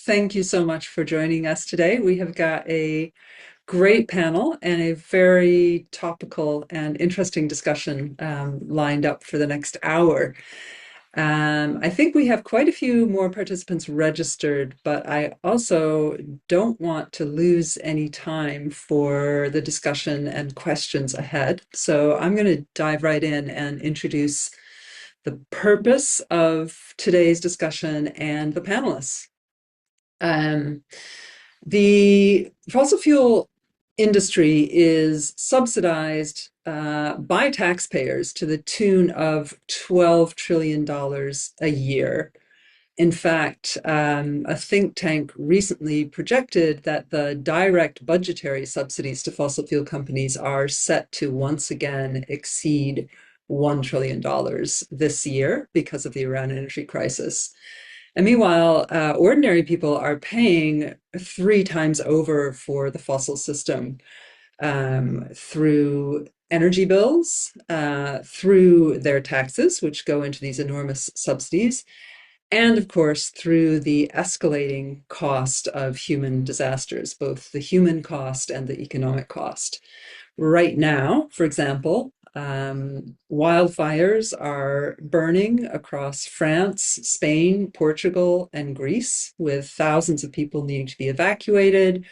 Thank you so much for joining us today. We have got a great panel and a very topical and interesting discussion lined up for the next hour. I think we have quite a few more participants registered, but I also don't want to lose any time for the discussion and questions ahead. So I'm going to dive right in and introduce the purpose of today's discussion and the panelists. Um, the fossil fuel industry is subsidized by taxpayers to the tune of $12 trillion a year. In fact, a think tank recently projected that the direct budgetary subsidies to fossil fuel companies are set to once again exceed $1 trillion this year because of the Iran energy crisis. And meanwhile, ordinary people are paying 3 times over for the fossil system through energy bills, through their taxes, which go into these enormous subsidies, and of course, through the escalating cost of human disasters, both the human cost and the economic cost. Right now, for example, wildfires are burning across France, Spain, Portugal, and Greece, with thousands of people needing to be evacuated,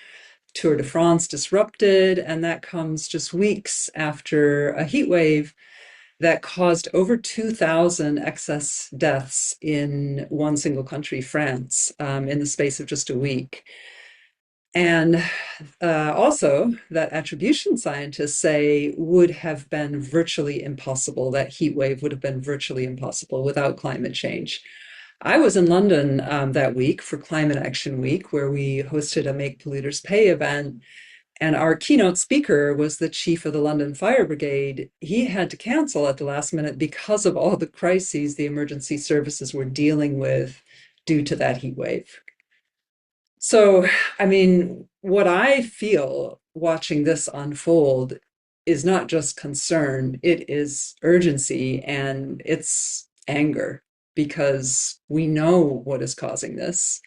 Tour de France disrupted, and that comes just weeks after a heat wave that caused over 2,000 excess deaths in one single country, France, in the space of just a week. And also, that attribution scientists say would have been virtually impossible. That heat wave would have been virtually impossible without climate change. I was in London that week for Climate Action Week, where we hosted a Make Polluters Pay event. And our keynote speaker was the chief of the London Fire Brigade. He had to cancel at the last minute because of all the crises the emergency services were dealing with due to that heat wave. So, I mean, what I feel watching this unfold is not just concern, it is urgency and it's anger because we know what is causing this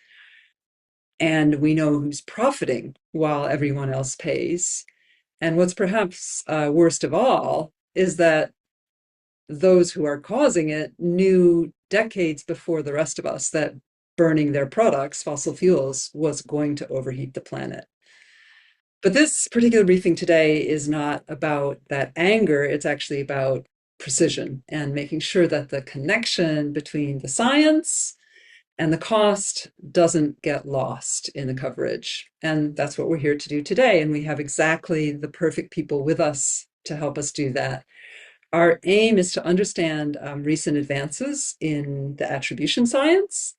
and we know who's profiting while everyone else pays. And what's perhaps worst of all is that those who are causing it knew decades before the rest of us that burning their products, fossil fuels, was going to overheat the planet. But this particular briefing today is not about that anger, it's actually about precision and making sure that the connection between the science and the cost doesn't get lost in the coverage. And that's what we're here to do today. And we have exactly the perfect people with us to help us do that. Our aim is to understand recent advances in the attribution science,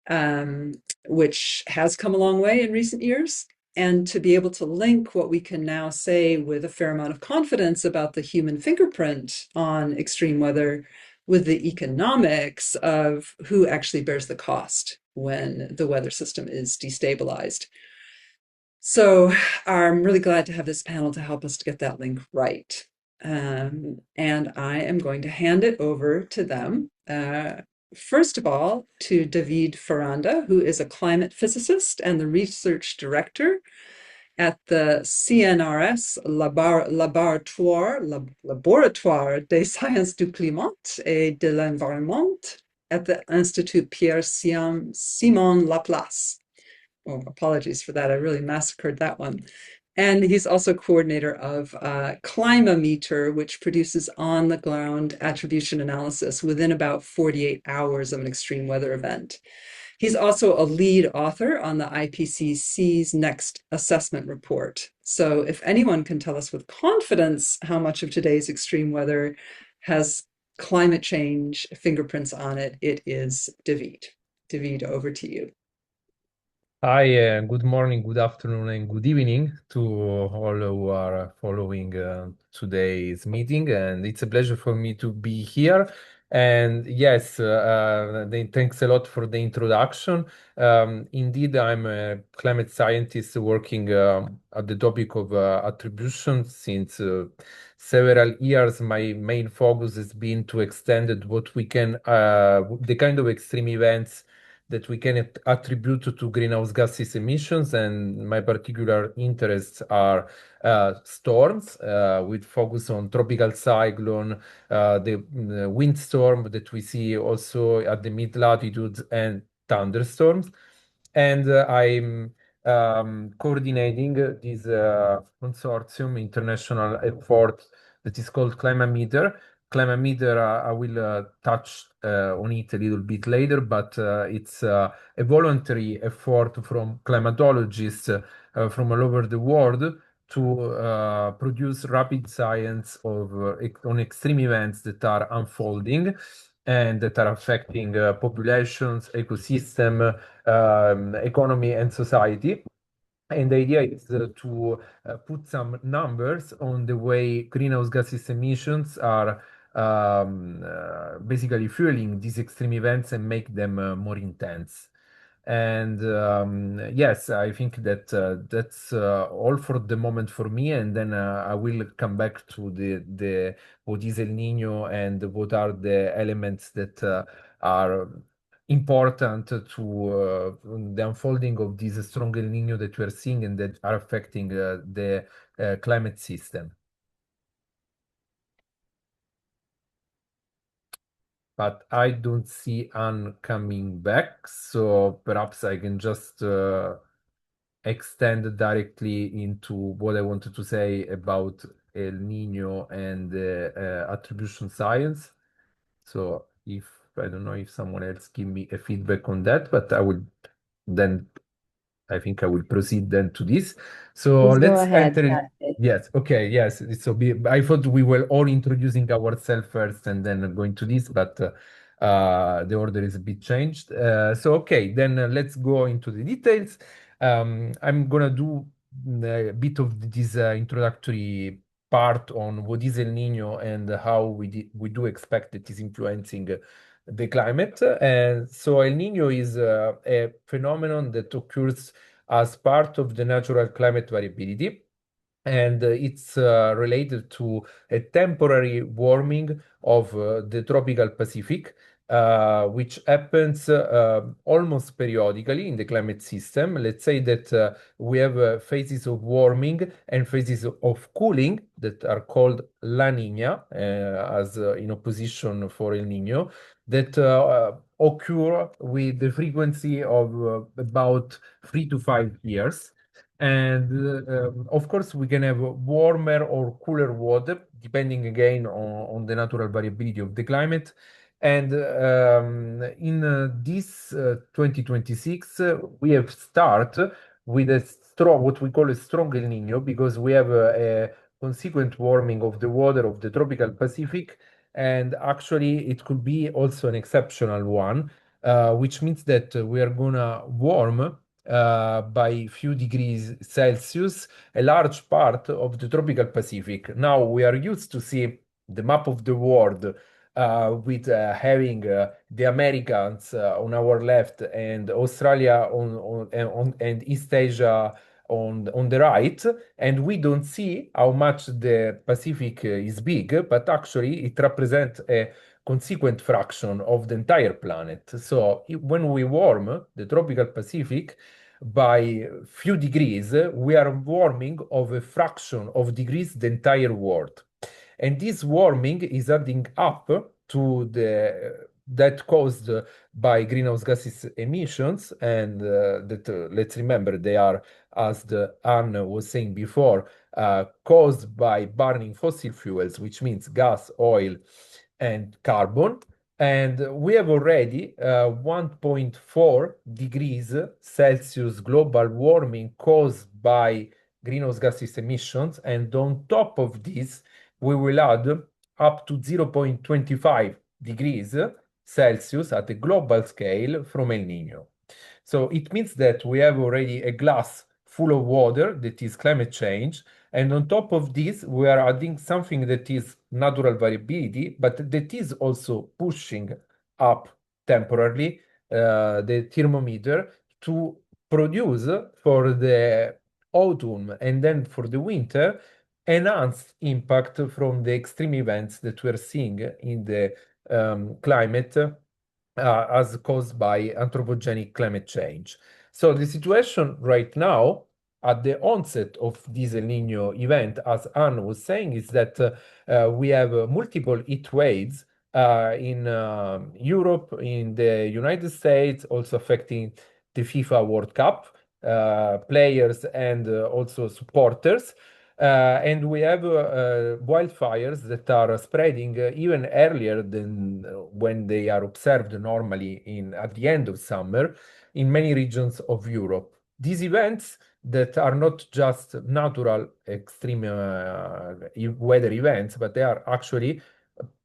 um, which has come a long way in recent years, and to be able to link what we can now say with a fair amount of confidence about the human fingerprint on extreme weather with the economics of who actually bears the cost when the weather system is destabilized. So I'm really glad to have this panel to help us to get that link right. And I am going to hand it over to them. First of all, to David Ferranda, who is a climate physicist and the research director at the CNRS Laboratoire des Sciences du Climat et de l'Environnement at the Institut Pierre-Simon Laplace. Oh, apologies for that. I really massacred that one. And he's also coordinator of Climameter, which produces on-the-ground attribution analysis within about 48 hours of an extreme weather event. He's also a lead author on the IPCC's next assessment report. So if anyone can tell us with confidence how much of today's extreme weather has climate change fingerprints on it, it is David. David, over to you. Hi, good morning, good afternoon, and good evening to all who are following today's meeting. And it's a pleasure for me to be here. And yes, thanks a lot for the introduction. Indeed, I'm a climate scientist working at the topic of attribution since several years. My main focus has been to extend what we can, the kind of extreme events that we can attribute to greenhouse gases emissions, and my particular interests are storms, with focus on tropical cyclone, the windstorm that we see also at the mid latitudes, and thunderstorms. And I'm coordinating this consortium international effort that is called Climameter. Climameter, I will touch on it a little bit later, but it's a voluntary effort from climatologists from all over the world to produce rapid science of on extreme events that are unfolding and that are affecting populations, ecosystem, economy, and society. And the idea is to put some numbers on the way greenhouse gases emissions are basically fueling these extreme events and make them more intense. And yes, I think that that's all for the moment for me. And then I will come back to the what is El Niño and what are the elements that are important to the unfolding of this strong El Niño that we are seeing and that are affecting the climate system. But I don't see Anne coming back, so perhaps I can just extend directly into what I wanted to say about El Niño and attribution science. So if I don't know if someone else give me a feedback on that, but I would then I think I will proceed then to this. So Please go let's ahead. enter in. Yes, okay, yes. So I thought we were all introducing ourselves first and then going to this, but the order is a bit changed. So okay, then let's go into the details. I'm gonna do a bit of this introductory part on what is El Niño and how we do expect it is influencing the climate. And so El Niño is a phenomenon that occurs as part of the natural climate variability. And it's related to a temporary warming of the tropical Pacific, which happens almost periodically in the climate system. Let's say that we have phases of warming and phases of cooling that are called La Niña, as in opposition for El Niño, that occur with the frequency of about 3 to 5 years. And of course, we can have warmer or cooler water, depending again on the natural variability of the climate. And in this 2026, we have started with a strong, what we call a strong El Niño, because we have a consequent warming of the water of the tropical Pacific. And actually, it could be also an exceptional one, which means that we are gonna warm by few degrees Celsius a large part of the tropical Pacific. Now we are used to see the map of the world with having the Americans on our left and Australia and East Asia on the right, and we don't see how much the Pacific is big, but actually it represents a consequent fraction of the entire planet. So when we warm the tropical Pacific by few degrees, we are warming of a fraction of degrees the entire world. And this warming is adding up to the that caused by greenhouse gases emissions, and that let's remember they are, as the Anne was saying before, caused by burning fossil fuels, which means gas, oil, and carbon. And we have already 1.4 degrees Celsius global warming caused by greenhouse gases emissions. And on top of this, we will add up to 0.25 degrees Celsius at a global scale from El Niño. So it means that we have already a glass full of water that is climate change. And on top of this, we are adding something that is natural variability, but that is also pushing up temporarily the thermometer to produce for the autumn and then for the winter enhanced impact from the extreme events that we're seeing in the climate as caused by anthropogenic climate change. So the situation right now, at the onset of this El Nino event, as Anne was saying, is that we have multiple heat waves in Europe, in the United States, also affecting the FIFA World Cup players and also supporters. And we have wildfires that are spreading even earlier than when they are observed normally at the end of summer in many regions of Europe. These events that are not just natural extreme weather events, but they are actually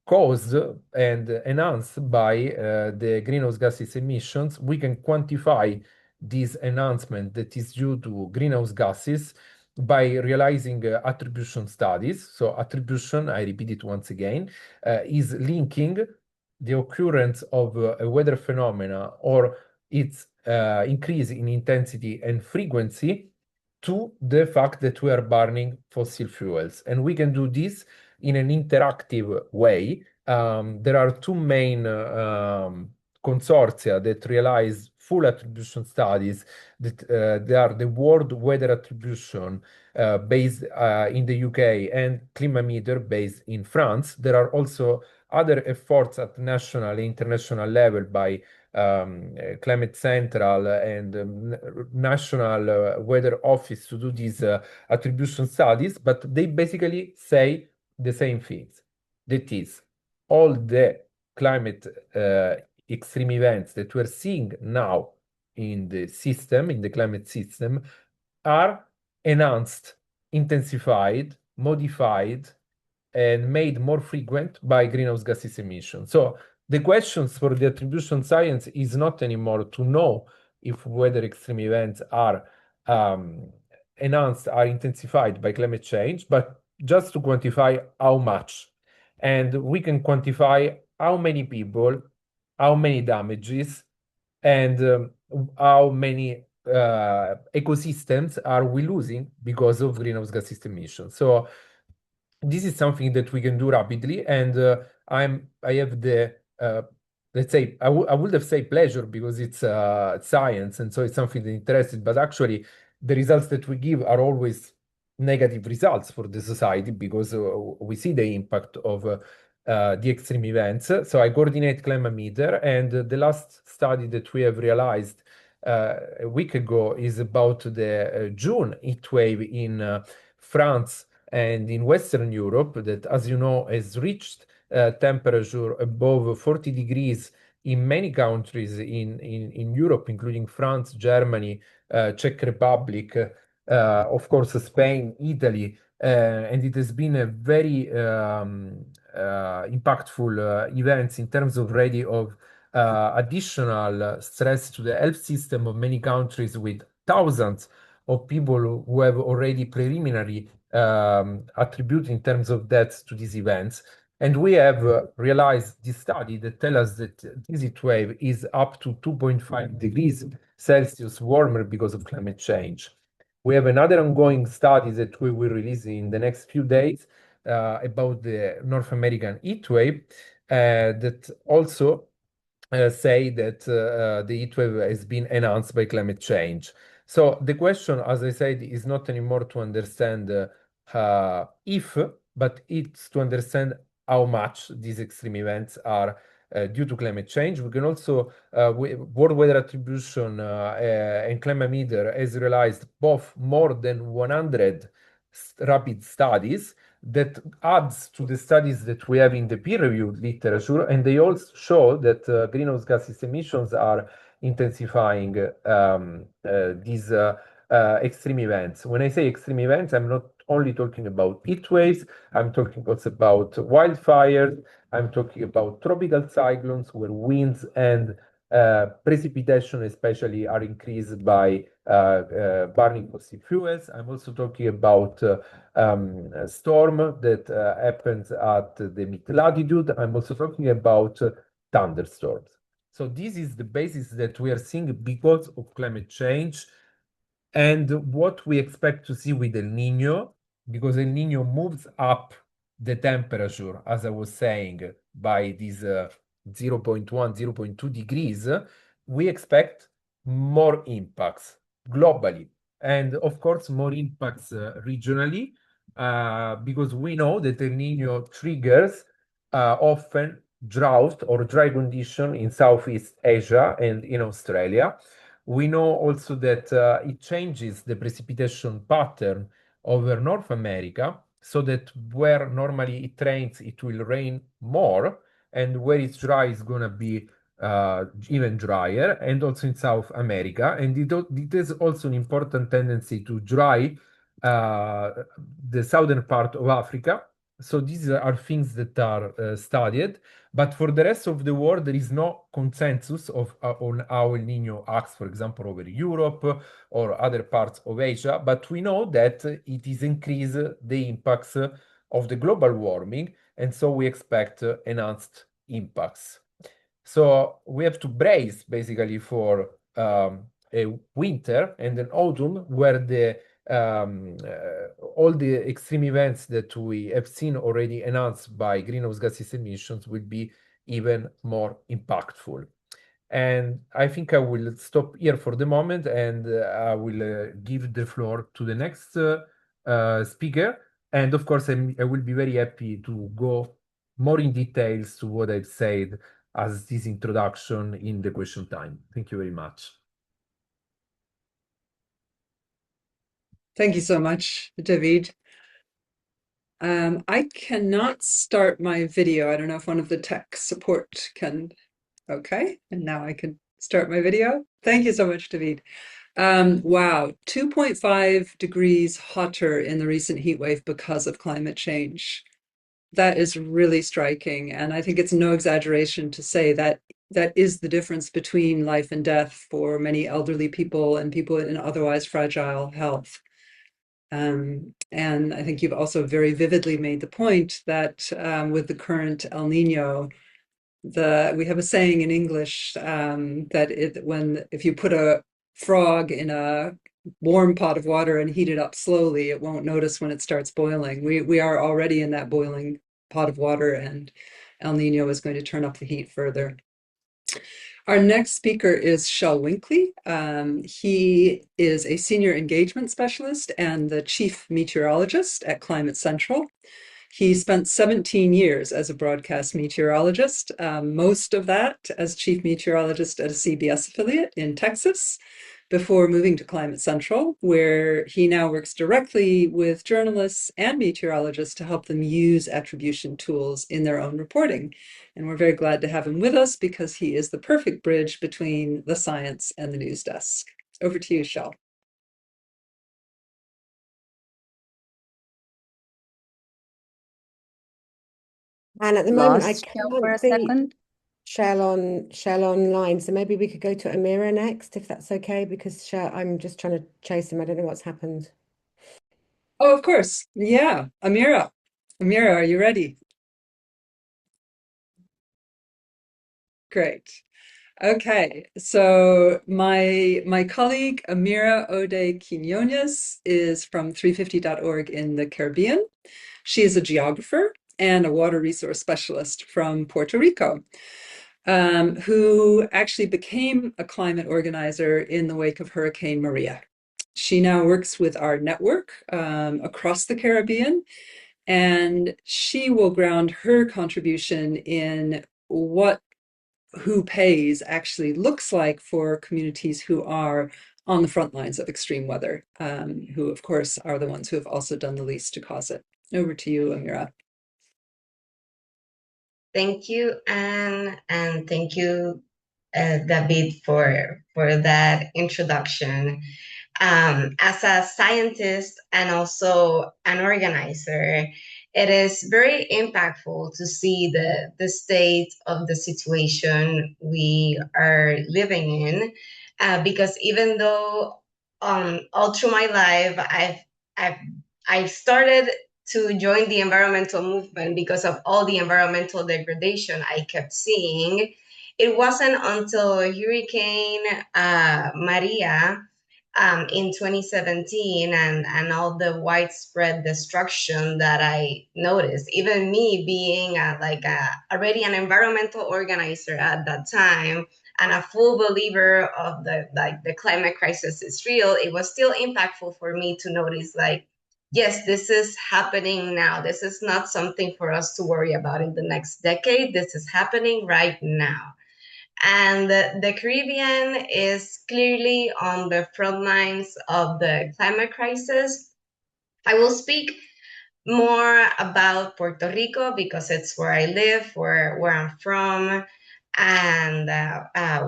caused and enhanced by the greenhouse gases emissions. We can quantify this enhancement that is due to greenhouse gases by realizing attribution studies. So attribution, I repeat it once again, is linking the occurrence of a weather phenomena or its increase in intensity and frequency to the fact that we are burning fossil fuels. And we can do this in an interactive way. There are two main consortia that realize full attribution studies that they are the World Weather Attribution based in the UK and Climameter based in France. There are also other efforts at national and international level by Climate Central and National Weather Office to do these attribution studies, but they basically say the same things. That is, all the climate extreme events that we're seeing now in the system, in the climate system, are enhanced, intensified, modified, and made more frequent by greenhouse gases emission. So the questions for the attribution science is not anymore to know if weather extreme events are enhanced, are intensified by climate change, but just to quantify how much. And we can quantify how many people, how many damages, and how many ecosystems are we losing because of greenhouse gas emissions. So this is something that we can do rapidly, and I have the let's say I would have said pleasure because it's science, and so it's something that interested. But actually, the results that we give are always negative results for the society because we see the impact of the extreme events. So I coordinate Climameter, and the last study that we have realized a week ago is about the June heat wave in France and in Western Europe that, as you know, has reached temperature above 40 degrees in many countries in Europe, including France, Germany, Czech Republic, of course, Spain, Italy, and it has been a very impactful events in terms of already of additional stress to the health system of many countries with thousands of people who have already preliminary attribute in terms of deaths to these events. And we have realized this study that tell us that this heat wave is up to 2.5 degrees Celsius warmer because of climate change. We have another ongoing study that we will release in the next few days about the North American heat wave that also say that the heat wave has been enhanced by climate change. So the question, as I said, is not anymore to understand if, but it's to understand how much these extreme events are due to climate change. We can also, World Weather Attribution and Climameter has realized both more than 100 rapid studies that adds to the studies that we have in the peer-reviewed literature, and they also show that greenhouse gases emissions are intensifying these extreme events. When I say extreme events, I'm not only talking about heat waves, I'm talking also about wildfires, I'm talking about tropical cyclones where winds and precipitation especially are increased by burning fossil fuels. I'm also talking about a storm that happens at the mid-latitude. I'm also talking about thunderstorms. So this is the basis that we are seeing because of climate change and what we expect to see with El Nino, because El Nino moves up the temperature, as I was saying, by this zero point 0.1, 0.2 degrees, we expect more impacts globally. And of course, more impacts regionally, because we know that El Niño triggers often drought or dry condition in Southeast Asia and in Australia. We know also that it changes the precipitation pattern over North America, so that where normally it rains, it will rain more, and where it's dry, it's gonna be even drier, and also in South America. And it is also an important tendency to dry the southern part of Africa. So these are things that are studied. But for the rest of the world, there is no consensus on how El Niño acts, for example, over Europe or other parts of Asia. But we know that it is increased the impacts of the global warming, and so we expect enhanced impacts. So we have to brace basically for a winter and an autumn where all the extreme events that we have seen already enhanced by greenhouse gases emissions will be even more impactful. And I think I will stop here for the moment, and I will give the floor to the next speaker. And of course, I will be very happy to go more in details to what I've said as this introduction in the question time. Thank you very much. Thank you so much, David. I cannot start my video. I don't know if one of the tech support can. Okay, and now I can start my video. Thank you so much, David. Wow, 2.5 degrees hotter in the recent heat wave because of climate change. That is really striking, and I think it's no exaggeration to say that that is the difference between life and death for many elderly people and people in otherwise fragile health. And I think you've also very vividly made the point that with the current El Nino, we have a saying in English that if you put a frog in a warm pot of water and heat it up slowly, it won't notice when it starts boiling. We are already in that boiling pot of water, and El Nino is going to turn up the heat further. Our next speaker is Shel Winkley. He is a senior engagement specialist and the chief meteorologist at Climate Central. He spent 17 years as a broadcast meteorologist, most of that as chief meteorologist at a CBS affiliate in Texas, before moving to Climate Central, where he now works directly with journalists and meteorologists to help them use attribution tools in their own reporting. And we're very glad to have him with us because he is the perfect bridge between the science and the news desk. Over to you, Shel. And at the moment, I Lost Shell for can't a see second. Shell online. So maybe we could go to Amira next, if that's okay, because I'm just trying to chase him. I don't know what's happened. Oh, of course. Yeah, Amira. Amira, are you ready? Great. Okay, so my colleague Amira Ode Quinones is from 350.org in the Caribbean. She is a geographer and a water resource specialist from Puerto Rico, who actually became a climate organizer in the wake of Hurricane Maria. She now works with our network across the Caribbean, and she will ground her contribution in what who pays actually looks like for communities who are on the front lines of extreme weather, who of course are the ones who have also done the least to cause it. Over to you, Amira. Thank you, Anne, and thank you, David, for that introduction. As a scientist and also an organizer, it is very impactful to see the state of the situation we are living in, because even though all through my life I've started to join the environmental movement because of all the environmental degradation I kept seeing. It wasn't until Hurricane Maria in 2017 and all the widespread destruction that I noticed. Even me being already an environmental organizer at that time and a full believer of the climate crisis is real, it was still impactful for me to notice yes, this is happening now. This is not something for us to worry about in the next decade. This is happening right now. And the Caribbean is clearly on the front lines of the climate crisis. I will speak more about Puerto Rico because it's where I live, where I'm from, and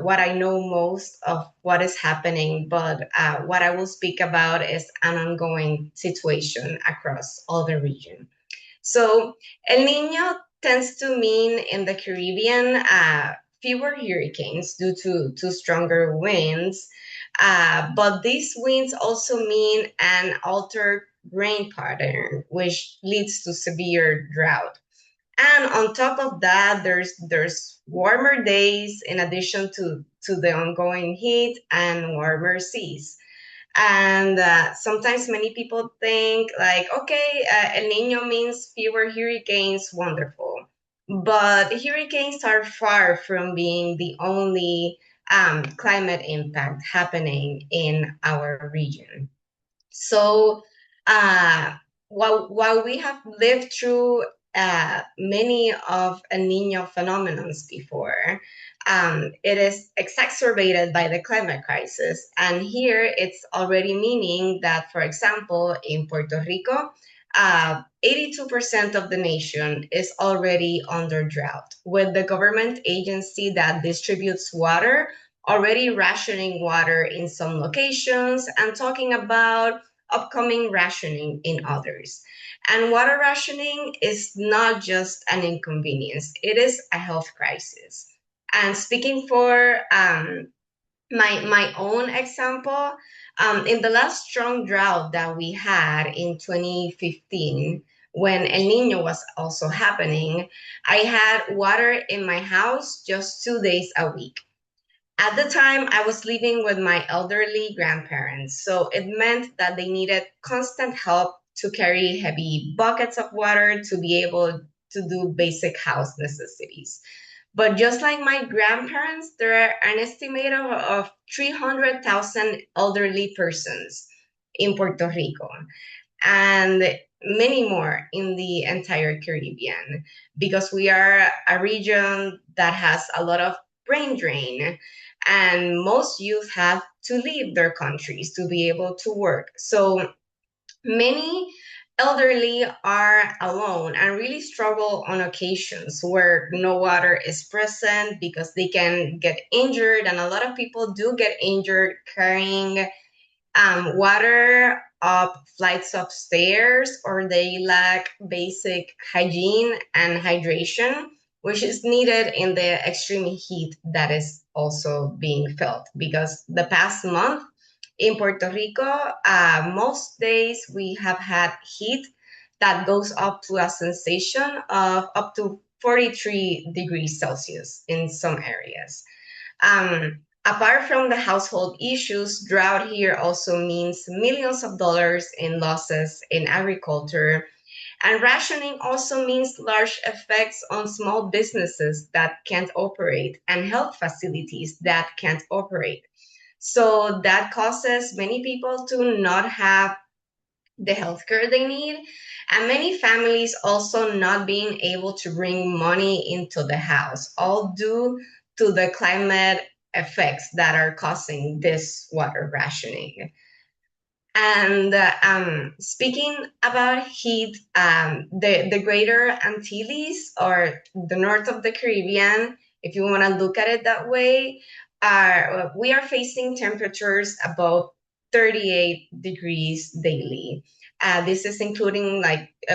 what I know most of what is happening. But what I will speak about is an ongoing situation across all the region. So El Nino tends to mean in the Caribbean fewer hurricanes due to stronger winds. But these winds also mean an altered rain pattern, which leads to severe drought. And on top of that, there's warmer days in addition to the ongoing heat and warmer seas. And sometimes many people think okay, El Nino means fewer hurricanes, wonderful. But hurricanes are far from being the only climate impact happening in our region. So uh, while we have lived through many of El Nino phenomenons before, it is exacerbated by the climate crisis. And here it's already meaning that, for example, in Puerto Rico, 82% of the nation is already under drought, with the government agency that distributes water already rationing water in some locations and talking about upcoming rationing in others. And water rationing is not just an inconvenience, it is a health crisis. And speaking for my own example, in the last strong drought that we had in 2015, when El Nino was also happening, I had water in my house just 2 days a week. At the time, I was living with my elderly grandparents, so it meant that they needed constant help to carry heavy buckets of water to be able to do basic house necessities. But just like my grandparents, there are an estimate of 300,000 elderly persons in Puerto Rico and many more in the entire Caribbean because we are a region that has a lot of brain drain and most youth have to leave their countries to be able to work. So many elderly are alone and really struggle on occasions where no water is present because they can get injured, and a lot of people do get injured carrying water up flights of stairs, or they lack basic hygiene and hydration, which is needed in the extreme heat that is also being felt. Because the past month in Puerto Rico, most days we have had heat that goes up to a sensation of up to 43 degrees Celsius in some areas. Apart from the household issues, drought here also means millions of dollars in losses in agriculture. And rationing also means large effects on small businesses that can't operate and health facilities that can't operate. So that causes many people to not have the healthcare they need, and many families also not being able to bring money into the house, all due to the climate effects that are causing this water rationing. And speaking about heat, the Greater Antilles, or the north of the Caribbean, if you want to look at it that way, we are facing temperatures above 38 degrees daily. This is including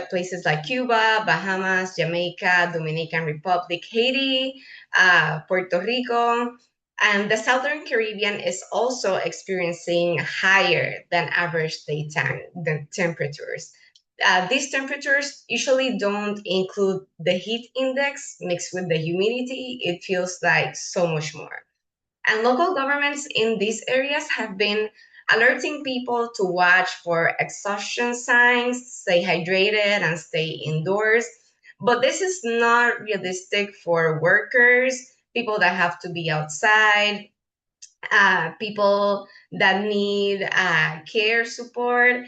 places like Cuba, Bahamas, Jamaica, Dominican Republic, Haiti, Puerto Rico. And the Southern Caribbean is also experiencing higher than average daytime temperatures. These temperatures usually don't include the heat index mixed with the humidity. It feels like so much more. And local governments in these areas have been alerting people to watch for exhaustion signs, stay hydrated, and stay indoors. But this is not realistic for workers, people that have to be outside, people that need care support,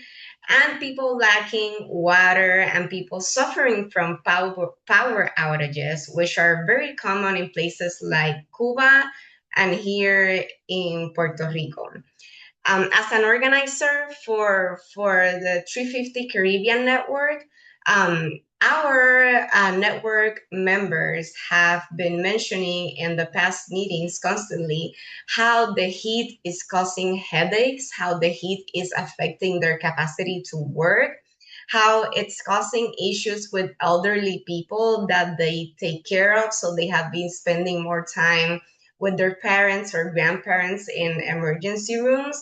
and people lacking water, and people suffering from power outages, which are very common in places like Cuba and here in Puerto Rico. As an organizer for the 350 Caribbean Network, our network members have been mentioning in the past meetings constantly how the heat is causing headaches, how the heat is affecting their capacity to work, how it's causing issues with elderly people that they take care of, so they have been spending more time with their parents or grandparents in emergency rooms.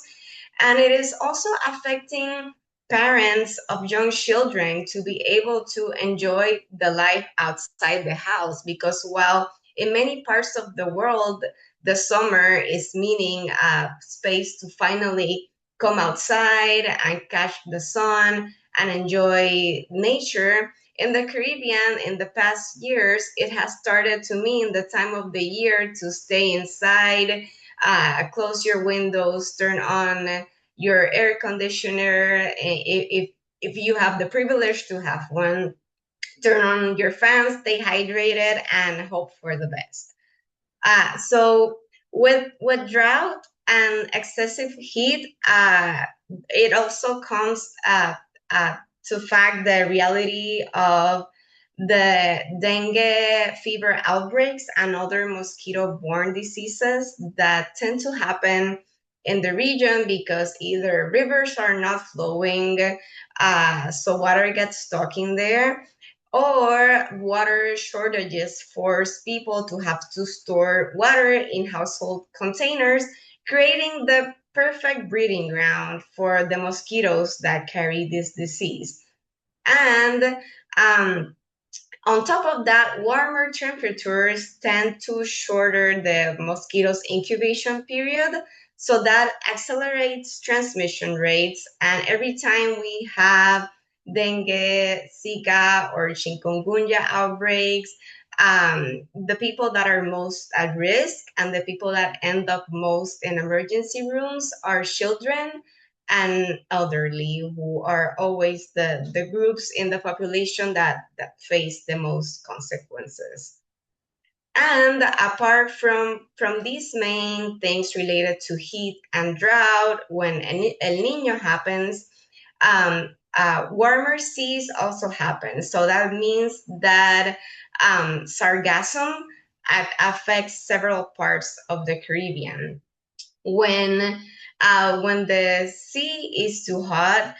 And it is also affecting parents of young children to be able to enjoy the life outside the house, because while in many parts of the world the summer is meaning a space to finally come outside and catch the sun and enjoy nature, in the Caribbean in the past years it has started to mean the time of the year to stay inside, close your windows, turn on your air conditioner if you have the privilege to have one, turn on your fans, stay hydrated, and hope for the best. So with drought and excessive heat, it also comes to fact the reality of the dengue fever outbreaks and other mosquito-borne diseases that tend to happen in the region because either rivers are not flowing, so water gets stuck in there, or water shortages force people to have to store water in household containers, creating the perfect breeding ground for the mosquitoes that carry this disease. And on top of that, warmer temperatures tend to shorter the mosquitoes' incubation period, so that accelerates transmission rates. And every time we have dengue, Zika, or chikungunya outbreaks, the people that are most at risk and the people that end up most in emergency rooms are children and elderly, who are always the groups in the population that face the most consequences. And apart from these main things related to heat and drought, when El Nino happens, warmer seas also happen. So that means that sargassum affects several parts of the Caribbean. When the sea is too hot,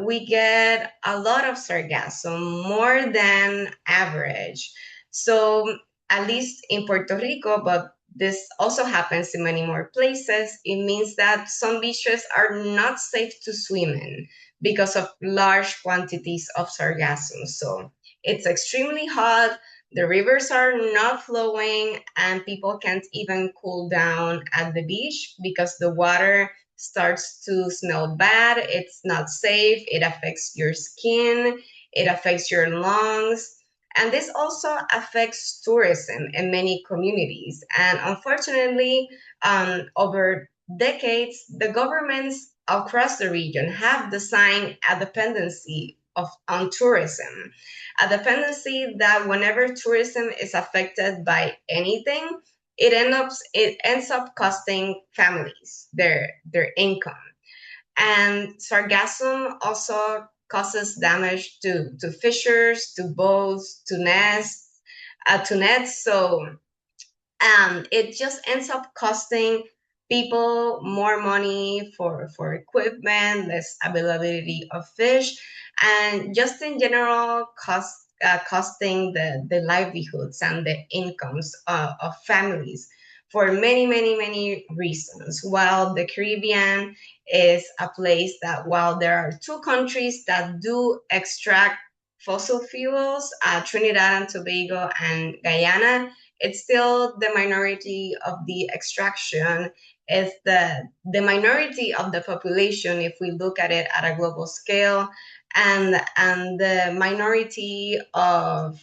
we get a lot of sargassum, more than average. So at least in Puerto Rico, but this also happens in many more places, it means that some beaches are not safe to swim in because of large quantities of sargassum. So it's extremely hot, the rivers are not flowing, and people can't even cool down at the beach because the water starts to smell bad. It's not safe. It affects your skin. It affects your lungs. And this also affects tourism in many communities. And unfortunately, over decades, the governments across the region have designed a dependency on tourism, a dependency that whenever tourism is affected by anything, it ends up costing families their income. And sargassum also causes damage to fishers, to boats, to nets. So it just ends up costing people more money for equipment, less availability of fish, and just in general costing the livelihoods and the incomes of families for many, many, many reasons. While the Caribbean is a place that, while there are two countries that do extract fossil fuels, Trinidad and Tobago and Guyana, it's still the minority of the extraction is the minority of the population, if we look at it at a global scale, and the minority of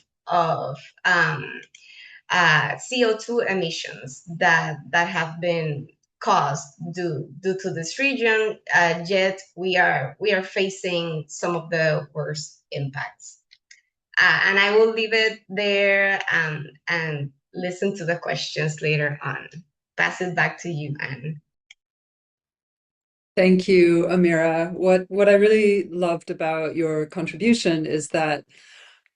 CO2 emissions that have been caused due to this region. Yet we are facing some of the worst impacts. And I will leave it there, and listen to the questions later on. Pass it back to you, Anne. Thank you, Amira. What I really loved about your contribution is that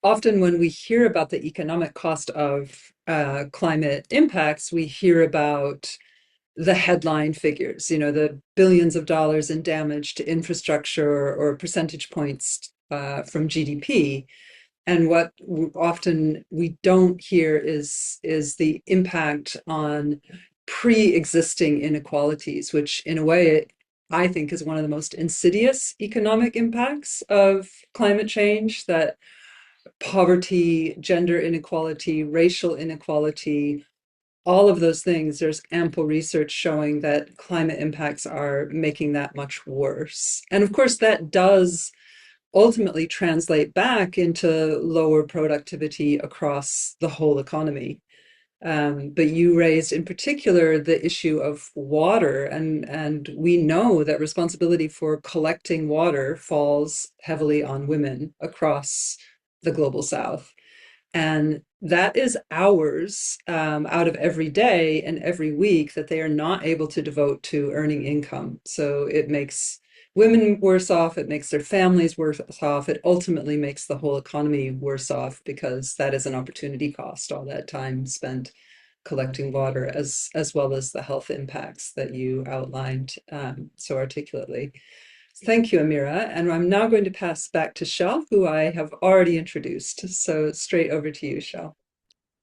often when we hear about the economic cost of climate impacts, we hear about the headline figures, the billions of dollars in damage to infrastructure or percentage points from GDP. And what often we don't hear is the impact on pre-existing inequalities, which in a way I think is one of the most insidious economic impacts of climate change, that poverty, gender inequality, racial inequality, all of those things, there's ample research showing that climate impacts are making that much worse. And of course, that does ultimately translate back into lower productivity across the whole economy. But you raised in particular the issue of water, and we know that responsibility for collecting water falls heavily on women across the global south. And that is hours out of every day and every week that they are not able to devote to earning income. So it makes women worse off, it makes their families worse off, it ultimately makes the whole economy worse off, because that is an opportunity cost, all that time spent collecting water, as well as the health impacts that you outlined so articulately. Thank you, Amira. And I'm now going to pass back to Shel, who I have already introduced. So straight over to you, Shel.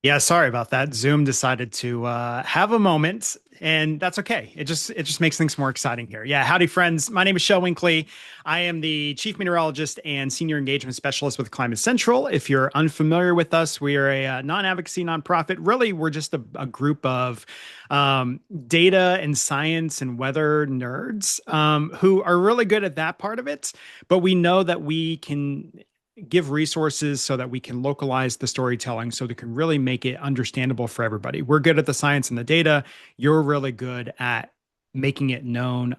Yeah, sorry about that. Zoom decided to have a moment, and that's okay. It just makes things more exciting here. Yeah, howdy, friends. My name is Shel Winkley. I am the chief meteorologist and senior engagement specialist with Climate Central. If you're unfamiliar with us, we are a non-advocacy nonprofit. Really, we're just a group of data and science and weather nerds who are really good at that part of it. But we know that we can give resources so that we can localize the storytelling so that can really make it understandable for everybody. We're good at the science and the data. You're really good at making it known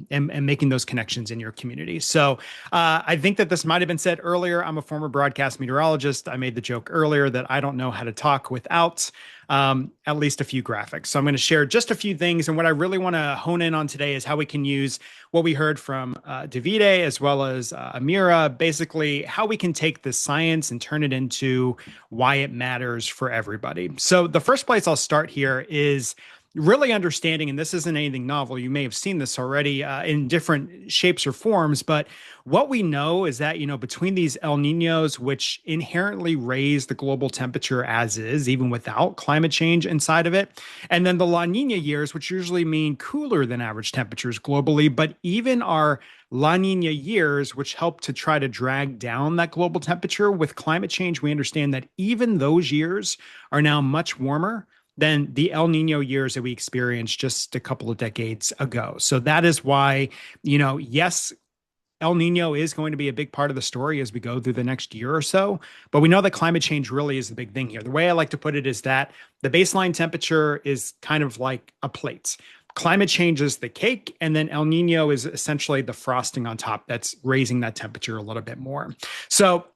and making those connections in your community. So I think that this might have been said earlier. I'm a former broadcast meteorologist. I made the joke earlier that I don't know how to talk without at least a few graphics. So I'm going to share just a few things. And what I really want to hone in on today is how we can use what we heard from Davide as well as Amira, basically how we can take the science and turn it into why it matters for everybody. So the first place I'll start here is really understanding, and this isn't anything novel, you may have seen this already in different shapes or forms, but what we know is that, between these El Niños, which inherently raise the global temperature as is, even without climate change inside of it, and then the La Nina years, which usually mean cooler than average temperatures globally, but even our La Nina years, which help to try to drag down that global temperature, with climate change, we understand that even those years are now much warmer than the El Nino years that we experienced just a couple of decades ago. So that is why, yes, El Nino is going to be a big part of the story as we go through the next year or so. But we know that climate change really is the big thing here. The way I like to put it is that the baseline temperature is kind of like a plate. Climate change is the cake, and then El Nino is essentially the frosting on top that's raising that temperature a little bit more. So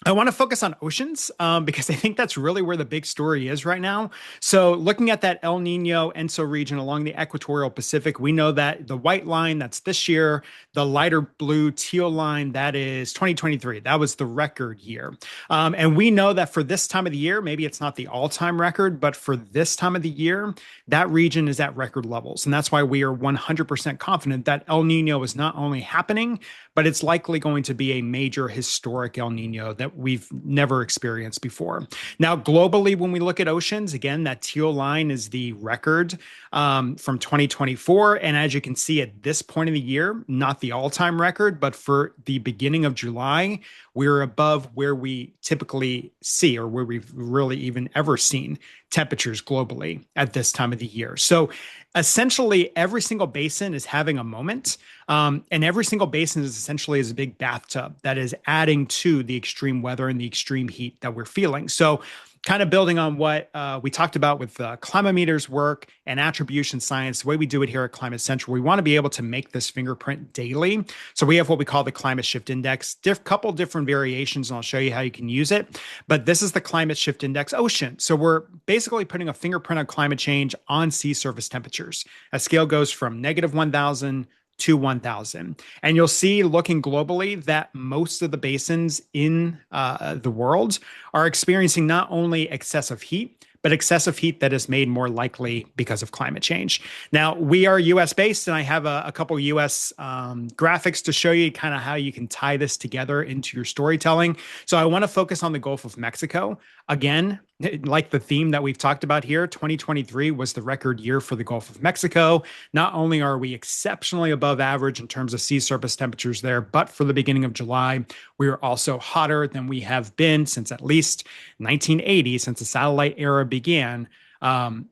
I want to focus on oceans because I think that's really where the big story is right now. So looking at that El Nino ENSO region along the equatorial Pacific, we know that the white line, that's this year, the lighter blue teal line, that is 2023. That was the record year. And we know that for this time of the year, maybe it's not the all-time record, but for this time of the year, that region is at record levels. And that's why we are 100% confident that El Nino is not only happening, but it's likely going to be a major historic El Nino that we've never experienced before. Now, globally, when we look at oceans, again, that teal line is the record from 2024. And as you can see at this point in the year, not the all-time record, but for the beginning of July, we're above where we typically see, or where we've really even ever seen temperatures globally at this time of the year. So essentially, every single basin is having a moment, and every single basin is essentially is a big bathtub that is adding to the extreme weather and the extreme heat that we're feeling. So kind of building on what we talked about with climate meters work and attribution science, the way we do it here at Climate Central, we want to be able to make this fingerprint daily. So we have what we call the climate shift index, couple different variations, and I'll show you how you can use it. But this is the climate shift index ocean. So we're basically putting a fingerprint of climate change on sea surface temperatures. A scale goes from -1,000 to 1,000. And you'll see, looking globally, that most of the basins in the world are experiencing not only excessive heat, but excessive heat that is made more likely because of climate change. Now, we are US based, and I have a couple US graphics to show you kind of how you can tie this together into your storytelling. So I want to focus on the Gulf of Mexico. Again, like the theme that we've talked about here, 2023 was the record year for the Gulf of Mexico. Not only are we exceptionally above average in terms of sea surface temperatures there, but for the beginning of July, we are also hotter than we have been since at least 1980, since the satellite era began,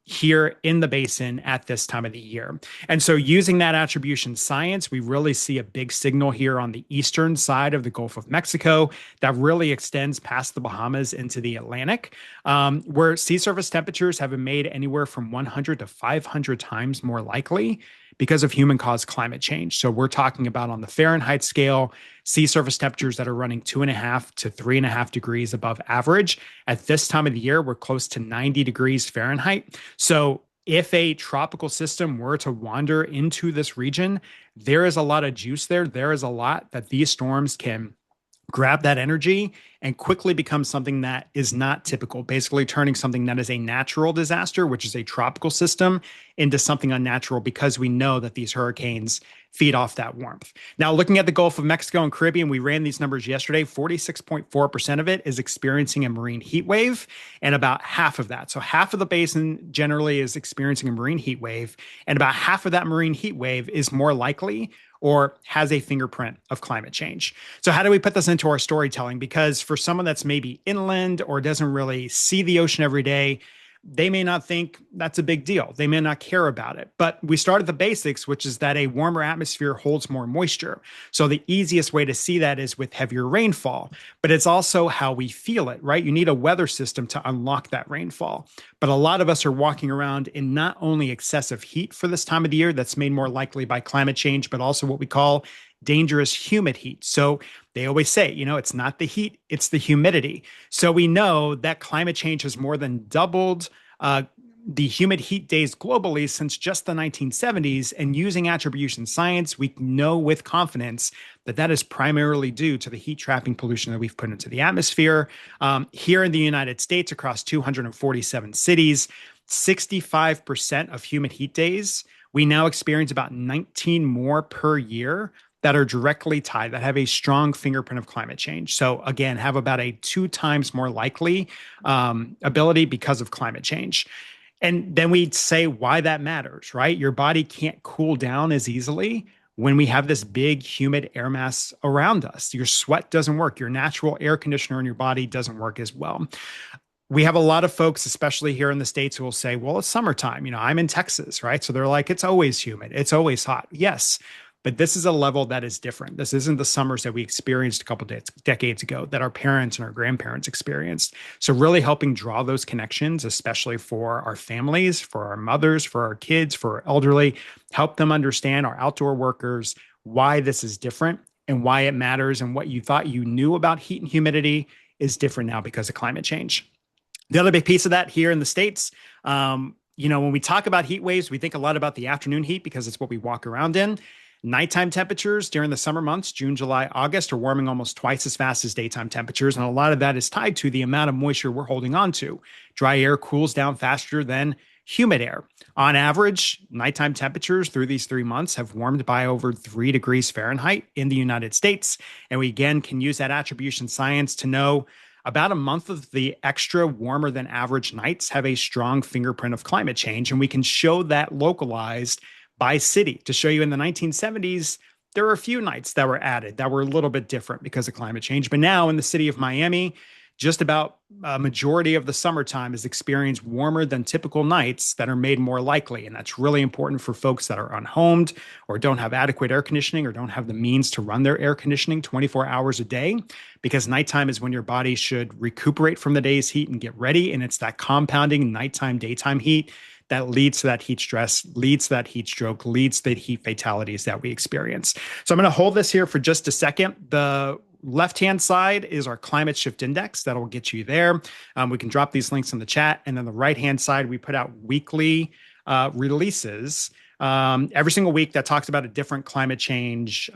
here in the basin at this time of the year. And so using that attribution science, we really see a big signal here on the eastern side of the Gulf of Mexico that really extends past the Bahamas into the Atlantic, where sea surface temperatures have been made anywhere from 100 to 500 times more likely because of human-caused climate change. So we're talking about, on the Fahrenheit scale, sea surface temperatures that are running 2.5 to 3.5 degrees above average. At this time of the year, we're close to 90 degrees Fahrenheit. So if a tropical system were to wander into this region, there is a lot of juice there. There is a lot that these storms can grab that energy and quickly become something that is not typical, basically turning something that is a natural disaster, which is a tropical system, into something unnatural, because we know that these hurricanes feed off that warmth. Now, looking at the Gulf of Mexico and Caribbean, we ran these numbers yesterday. 46.4% of it is experiencing a marine heat wave, and about half of that. So half of the basin generally is experiencing a marine heat wave, and about half of that marine heat wave is more likely or has a fingerprint of climate change. So how do we put this into our storytelling? Because for someone that's maybe inland or doesn't really see the ocean every day, they may not think that's a big deal. They may not care about it. But we start at the basics, which is that a warmer atmosphere holds more moisture. So the easiest way to see that is with heavier rainfall. But it's also how we feel it, right? You need a weather system to unlock that rainfall. But a lot of us are walking around in not only excessive heat for this time of the year that's made more likely by climate change, but also what we call dangerous humid heat. So they always say, it's not the heat, it's the humidity. So we know that climate change has more than doubled the humid heat days globally since just the 1970s. And using attribution science, we know with confidence that that is primarily due to the heat trapping pollution that we've put into the atmosphere. Here in the United States, across 247 cities, 65% of humid heat days, we now experience about 19 more per year that are directly tied, that have a strong fingerprint of climate change. So again, have about a 2 times more likely ability because of climate change. And then we say why that matters, right? Your body can't cool down as easily when we have this big humid air mass around us. Your sweat doesn't work. Your natural air conditioner in your body doesn't work as well. We have a lot of folks, especially here in the States, who will say, well, it's summertime. I'm in Texas, right? So they're like, it's always humid. It's always hot. Yes. But this is a level that is different. This isn't the summers that we experienced a couple of decades ago, that our parents and our grandparents experienced. So really helping draw those connections, especially for our families, for our mothers, for our kids, for our elderly, help them understand, our outdoor workers, why this is different and why it matters. And what you thought you knew about heat and humidity is different now because of climate change. The other big piece of that here in the States, when we talk about heat waves, we think a lot about the afternoon heat because it's what we walk around in. Nighttime temperatures during the summer months, June, July, August, are warming almost twice as fast as daytime temperatures. And a lot of that is tied to the amount of moisture we're holding on to. Dry air cools down faster than humid air. On average, nighttime temperatures through these 3 months have warmed by over 3 degrees Fahrenheit in the United States. And we again can use that attribution science to know about a month of the extra warmer than average nights have a strong fingerprint of climate change. And we can show that localized by city to show you in the 1970s, there were a few nights that were added that were a little bit different because of climate change. But now in the city of Miami, just about a majority of the summertime is experienced warmer than typical nights that are made more likely. And that's really important for folks that are unhomed or don't have adequate air conditioning or don't have the means to run their air conditioning 24 hours a day, because nighttime is when your body should recuperate from the day's heat and get ready. And it's that compounding nighttime, daytime heat that leads to that heat stress, leads to that heat stroke, leads to the heat fatalities that we experience. So I'm going to hold this here for just a second. The left-hand side is our climate shift index. That'll get you there. We can drop these links in the chat. And then the right-hand side, we put out weekly releases every single week that talks about a different climate change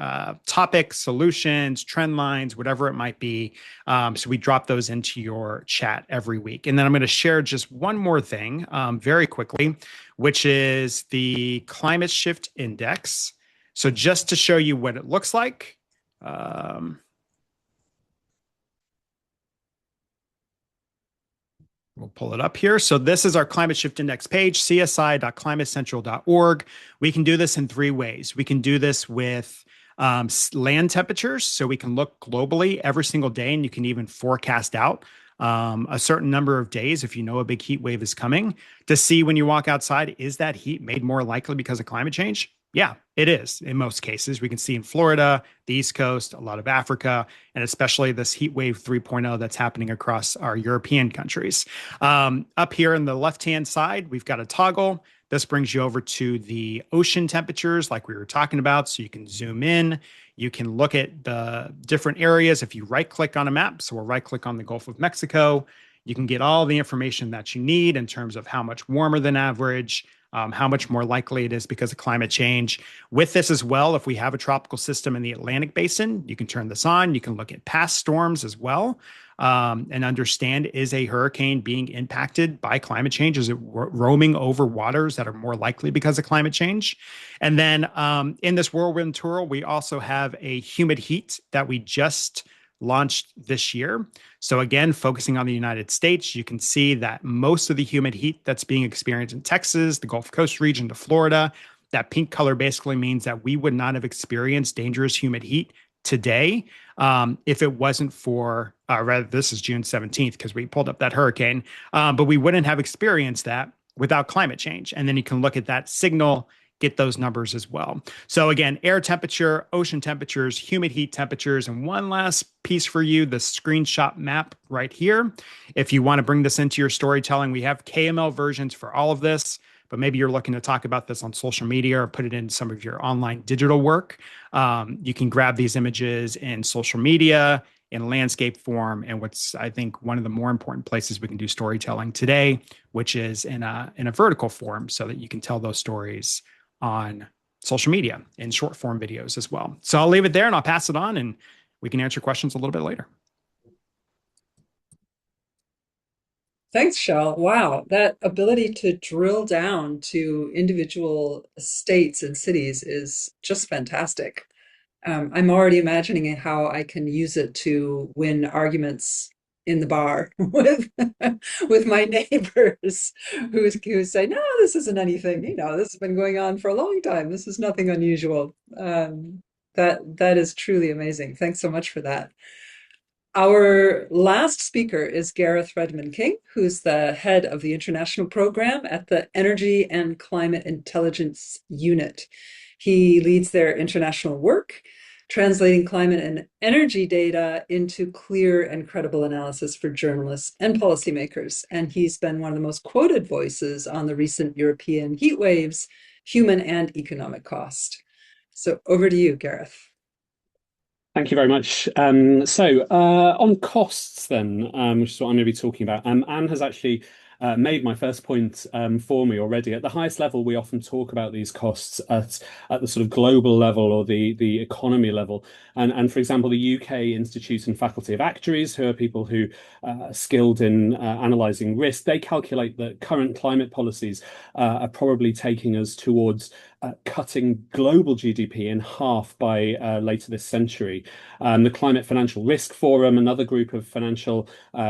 topic, solutions, trend lines, whatever it might be. So we drop those into your chat every week. And then I'm going to share just one more thing very quickly, which is the climate shift index. So just to show you what it looks like. We'll pull it up here. So this is our climate shift index page, csi.climatecentral.org. We can do this in three ways. We can do this with land temperatures. So we can look globally every single day, and you can even forecast out a certain number of days if you know a big heat wave is coming to see when you walk outside, is that heat made more likely because of climate change? Yeah, it is in most cases. We can see in Florida, the East Coast, a lot of Africa, and especially this heat wave 3.0 that's happening across our European countries. Up here on the left-hand side, we've got a toggle. This brings you over to the ocean temperatures like we were talking about. So you can zoom in. You can look at the different areas. If you right-click on a map, so we'll right-click on the Gulf of Mexico, you can get all the information that you need in terms of how much warmer than average, how much more likely it is because of climate change. With this as well, if we have a tropical system in the Atlantic basin, you can turn this on. You can look at past storms as well and understand, is a hurricane being impacted by climate change? Is it roaming over waters that are more likely because of climate change? And then in this whirlwind tour, we also have a humid heat that we just launched this year. So again, focusing on the United States, you can see that most of the humid heat that's being experienced in Texas, the Gulf Coast region to Florida, that pink color basically means that we would not have experienced dangerous humid heat today if it wasn't for, rather, this is June 17th because we pulled up that hurricane, but we wouldn't have experienced that without climate change. And then you can look at that signal, get those numbers as well. So again, air temperature, ocean temperatures, humid heat temperatures, and one last piece for you, the screenshot map right here. If you want to bring this into your storytelling, we have KML versions for all of this, but maybe you're looking to talk about this on social media or put it in some of your online digital work. You can grab these images in social media, in landscape form, and what's, I think, one of the more important places we can do storytelling today, which is in a vertical form so that you can tell those stories on social media in short form videos as well. So I'll leave it there and I'll pass it on and we can answer questions a little bit later. Thanks, Shell. Wow, that ability to drill down to individual states and cities is just fantastic. I'm already imagining how I can use it to win arguments in the bar with my neighbors who say, no, this isn't anything, this has been going on for a long time. This is nothing unusual. That is truly amazing. Thanks so much for that. Our last speaker is Gareth Redmond King, who's the head of the international program at the Energy and Climate Intelligence Unit. He leads their international work, translating climate and energy data into clear and credible analysis for journalists and policymakers. And he's been one of the most quoted voices on the recent European heat waves, human and economic cost. So over to you, Gareth. Thank you very much. On costs then, which is what I'm going to be talking about, Anne has actually made my first point for me already. At the highest level, we often talk about these costs at the sort of global level or the economy level. And for example, the UK Institute and Faculty of Actuaries, who are people who are skilled in analysing risk, they calculate that current climate policies are probably taking us towards cutting global GDP in half by later this century. The Climate Financial Risk Forum, another group of financial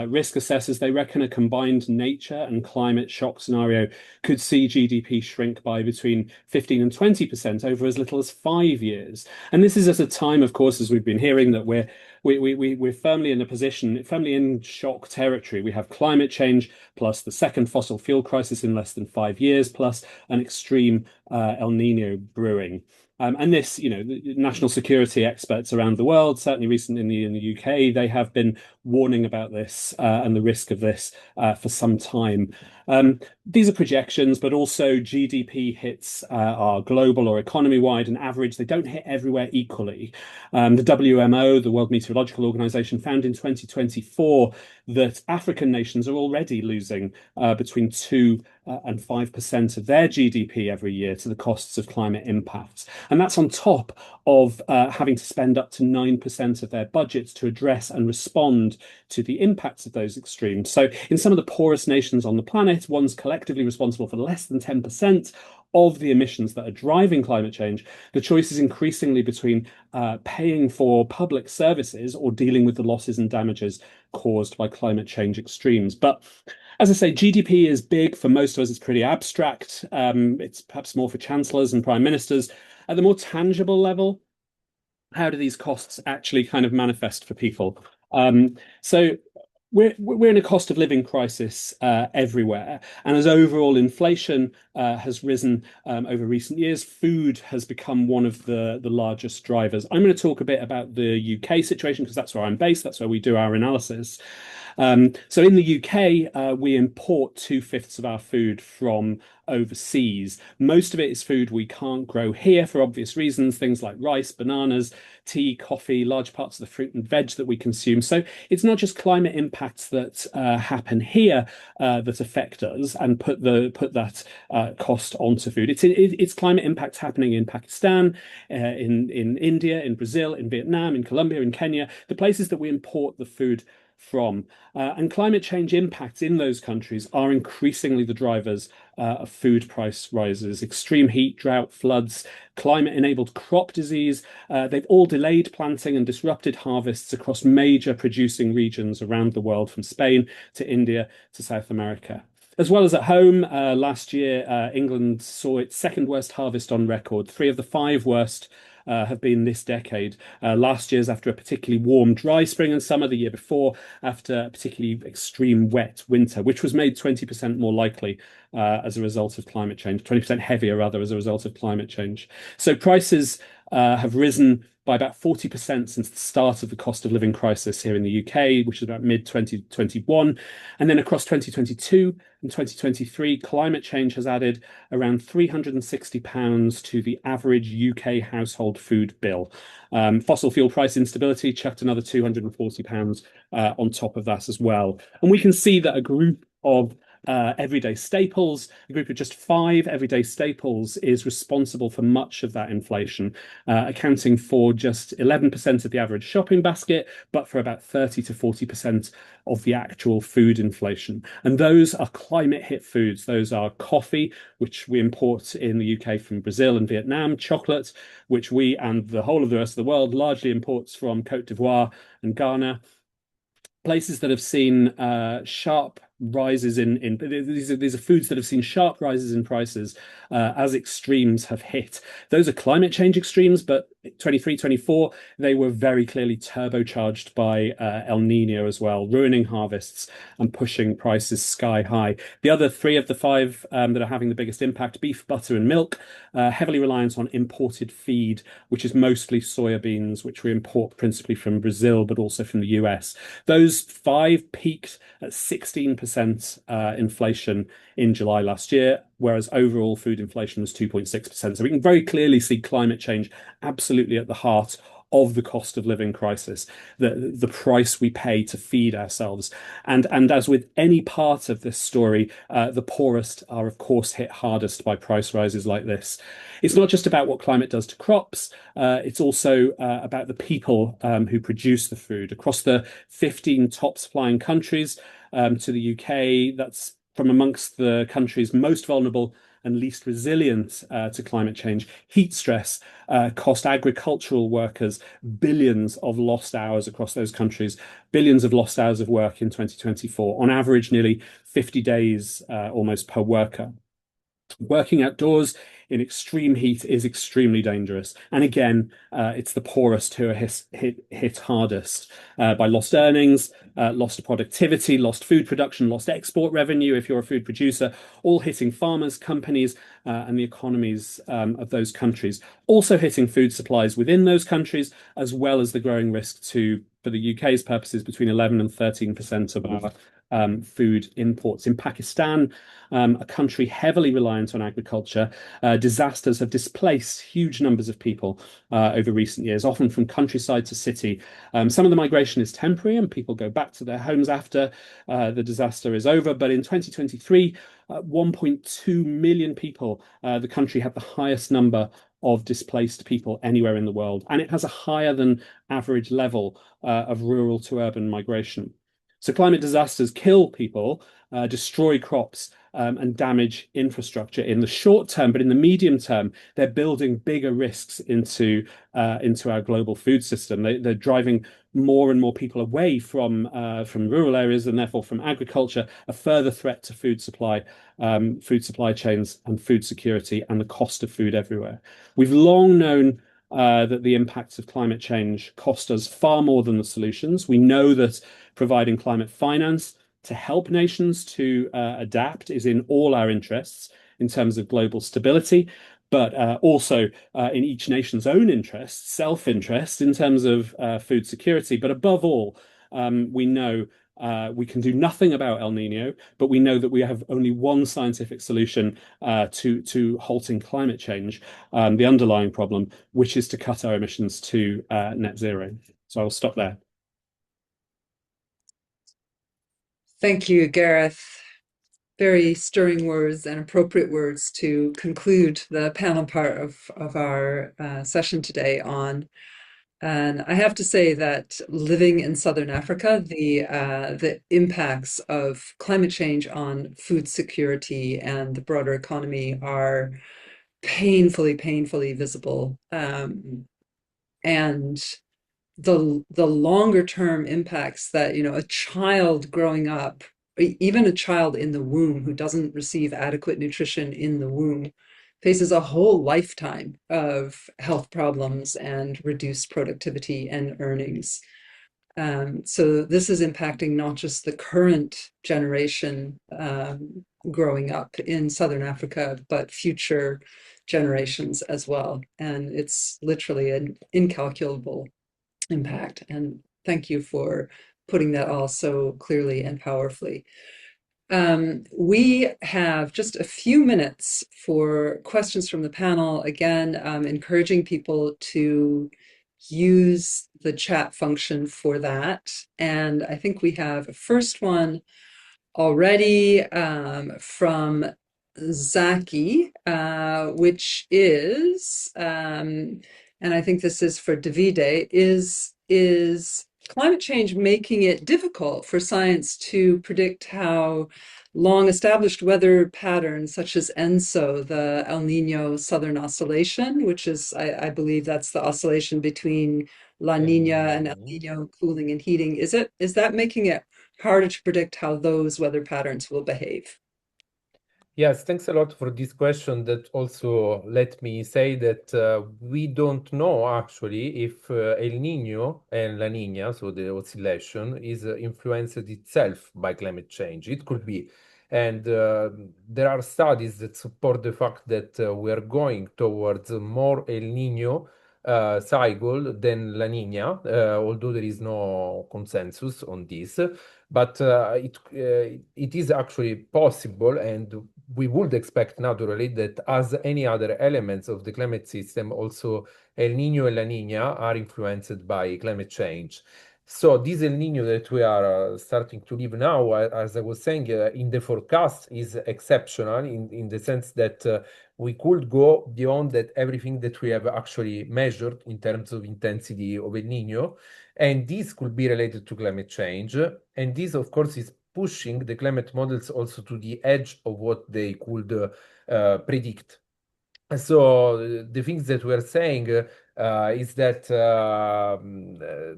risk assessors, they reckon a combined nature and climate shock scenario could see GDP shrink by between 15 and 20% over as little as 5 years. And this is at a time, of course, as we've been hearing, that we're we're firmly in a position, firmly in shock territory. We have climate change plus the second fossil fuel crisis in less than 5 years, plus an extreme El Nino brewing. And this, national security experts around the world, certainly recently in the UK, they have been warning about this and the risk of this for some time. These are projections, but also GDP hits are global or economy-wide and average. They don't hit everywhere equally. The WMO, the World Meteorological Organization, found in 2024 that African nations are already losing between 2 and 5% of their GDP every year to the costs of climate impacts. And that's on top of having to spend up to 9% of their budgets to address and respond to the impacts of those extremes. So in some of the poorest nations on the planet, one's collectively responsible for less than 10% of the emissions that are driving climate change. The choice is increasingly between paying for public services or dealing with the losses and damages caused by climate change extremes. But as I say, GDP is big for most of us. It's pretty abstract. It's perhaps more for chancellors and prime ministers. At the more tangible level, how do these costs actually kind of manifest for people? So we're in a cost of living crisis everywhere, and as overall inflation has risen over recent years, food has become one of the largest drivers. I'm going to talk a bit about the UK situation because that's where I'm based. That's where we do our analysis. So in the UK, we import 2/5 of our food from overseas. Most of it is food we can't grow here for obvious reasons, things like rice, bananas, tea, coffee, large parts of the fruit and veg that we consume. So it's not just climate impacts that happen here that affect us and put that cost onto food. It's climate impacts happening in Pakistan, in India, in Brazil, in Vietnam, in Colombia, in Kenya, the places that we import the food from. And climate change impacts in those countries are increasingly the drivers of food price rises. Extreme heat, drought, floods, climate-enabled crop disease, they've all delayed planting and disrupted harvests across major producing regions around the world, from Spain to India to South America. As well as at home, last year, England saw its second worst harvest on record. 3 of the 5 worst have been this decade. Last year's after a particularly warm, dry spring and summer. The year before, after a particularly extreme wet winter, which was made 20% more likely as a result of climate change, 20% heavier rather as a result of climate change. So prices have risen by about 40% since the start of the cost of living crisis here in the UK, which is about mid-2021. And then across 2022 and 2023, climate change has added around £360 to the average UK household food bill. Fossil fuel price instability chucked another £240 on top of that as well. And we can see that a group of everyday staples, a group of just 5 everyday staples, is responsible for much of that inflation, accounting for just 11% of the average shopping basket, but for about 30 to 40% of the actual food inflation. And those are climate hit foods. Those are coffee, which we import in the UK from Brazil and Vietnam, chocolate, which we and the whole of the rest of the world largely imports from Côte d'Ivoire and Ghana. Places that have seen sharp rises in these are foods that have seen sharp rises in prices as extremes have hit. Those are climate change extremes, but 23, 24, they were very clearly turbocharged by El Nino as well, ruining harvests and pushing prices sky high. The other 3 of the 5 that are having the biggest impact, beef, butter and milk, heavily reliant on imported feed, which is mostly soya beans, which we import principally from Brazil, but also from the US. Those 5 peaked at 16% inflation in July last year, whereas overall food inflation was 2.6%. So we can very clearly see climate change absolutely at the heart of the cost of living crisis, the price we pay to feed ourselves. And as with any part of this story, the poorest are, of course, hit hardest by price rises like this. It's not just about what climate does to crops, it's also about the people who produce the food. Across the 15 top supplying countries to the UK, that's from amongst the countries most vulnerable and least resilient to climate change. Heat stress cost agricultural workers billions of lost hours across those countries, billions of lost hours of work in 2024, on average nearly 50 days almost per worker. Working outdoors in extreme heat is extremely dangerous. And again, it's the poorest who are hit hardest by lost earnings, lost productivity, lost food production, lost export revenue if you're a food producer, all hitting farmers, companies, and the economies of those countries. Also hitting food supplies within those countries, as well as the growing risk to, for the UK's purposes, between 11 and 13% of our food imports. In Pakistan, a country heavily reliant on agriculture, disasters have displaced huge numbers of people over recent years, often from countryside to city. Some of the migration is temporary and people go back to their homes after the disaster is over. But in 2023, 1.2 million people, the country had the highest number of displaced people anywhere in the world, and it has a higher than average level of rural to urban migration. So climate disasters kill people, destroy crops, and damage infrastructure in the short term, but in the medium term, they're building bigger risks into our global food system. They're driving more and more people away from rural areas and therefore from agriculture, a further threat to food supply chains and food security and the cost of food everywhere. We've long known that the impacts of climate change cost us far more than the solutions. We know that providing climate finance to help nations to adapt is in all our interests in terms of global stability, but also in each nation's own interests, self-interest in terms of food security. But above all, we know we can do nothing about El Nino, but we know that we have only one scientific solution to halting climate change, the underlying problem, which is to cut our emissions to net zero. So I'll stop there. Thank you, Gareth. Very stirring words and appropriate words to conclude the panel part of our session today on. And I have to say that living in Southern Africa, the impacts of climate change on food security and the broader economy are painfully, painfully visible. And the longer term impacts that, a child growing up, even a child in the womb who doesn't receive adequate nutrition in the womb, faces a whole lifetime of health problems and reduced productivity and earnings. So this is impacting not just the current generation growing up in Southern Africa, but future generations as well. And it's literally an incalculable impact. And thank you for putting that all so clearly and powerfully. We have just a few minutes for questions from the panel. Again, encouraging people to use the chat function for that. And I think we have a first one already from Zaki, which is, and I think this is for Davide, is climate change making it difficult for science to predict how long-established weather patterns such as ENSO, the El Nino Southern Oscillation, which is, I believe that's the oscillation between La Nina and El Nino cooling and heating. Is that making it harder to predict how those weather patterns will behave? Yes, thanks a lot for this question. That also let me say that we don't know actually if El Nino and La Nina, so the oscillation, is influenced itself by climate change. It could be. And there are studies that support the fact that we are going towards more El Nino cycle than La Nina, although there is no consensus on this. But it is actually possible, and we would expect naturally that as any other elements of the climate system, also El Nino and La Nina are influenced by climate change. So this El Nino that we are starting to live now, as I was saying, in the forecast is exceptional in the sense that we could go beyond that everything that we have actually measured in terms of intensity of El Nino. And this could be related to climate change. And this, of course, is pushing the climate models also to the edge of what they could predict. So the things that we're saying is that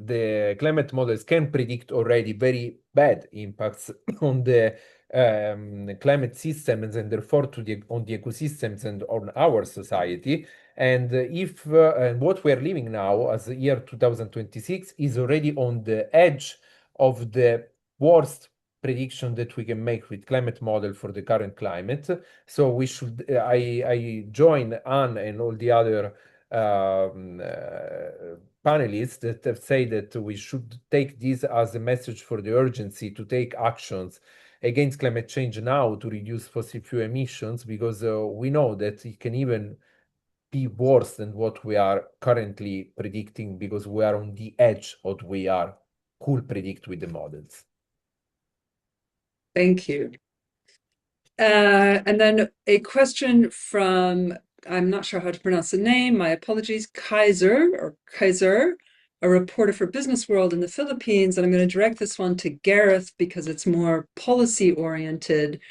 the climate models can predict already very bad impacts on the climate systems and therefore on the ecosystems and on our society. And if and what we are living now as the year 2026 is already on the edge of the worst prediction that we can make with climate model for the current climate. So we should, I join Anne and all the other panelists that have said that we should take this as a message for the urgency to take actions against climate change now to reduce fossil fuel emissions, because we know that it can even be worse than what we are currently predicting, because we are on the edge of what we could predict with the models. Thank you. And then a question from, I'm not sure how to pronounce the name, my apologies, Kaiser, a reporter for Business World in the Philippines. And I'm going to direct this one to Gareth because it's more policy oriented.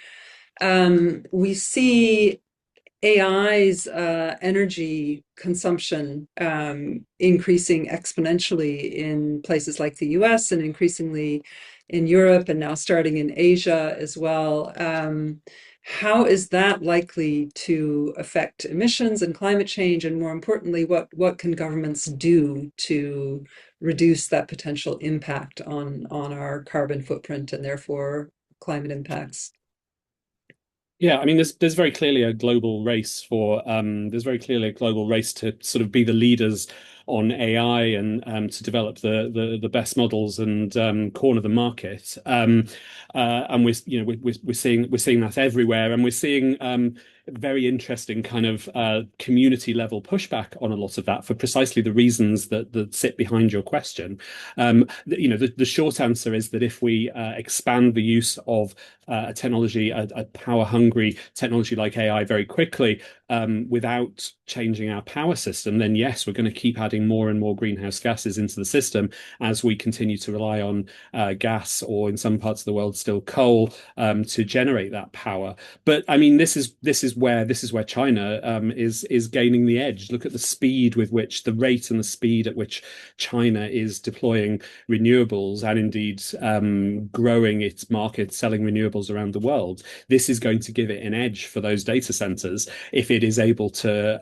We see AI's energy consumption increasing exponentially in places like the US and increasingly in Europe and now starting in Asia as well. How is that likely to affect emissions and climate change? And more importantly, what can governments do to reduce that potential impact on our carbon footprint and therefore climate impacts? Yeah, I mean, there's very clearly a global race for there's very clearly a global race to sort of be the leaders on AI and to develop the best models and corner the market. And we're seeing that everywhere, and we're seeing very interesting kind of community level pushback on a lot of that for precisely the reasons that sit behind your question. The short answer is that if we expand the use of a technology, a power-hungry technology like AI very quickly, without changing our power system, then yes, we're going to keep adding more and more greenhouse gases into the system as we continue to rely on gas, or in some parts of the world still coal, to generate that power. But I mean, this is where China is gaining the edge. Look at the speed with which, the rate and the speed at which China is deploying renewables and indeed growing its market, selling renewables around the world. This is going to give it an edge for those data centers if it is able to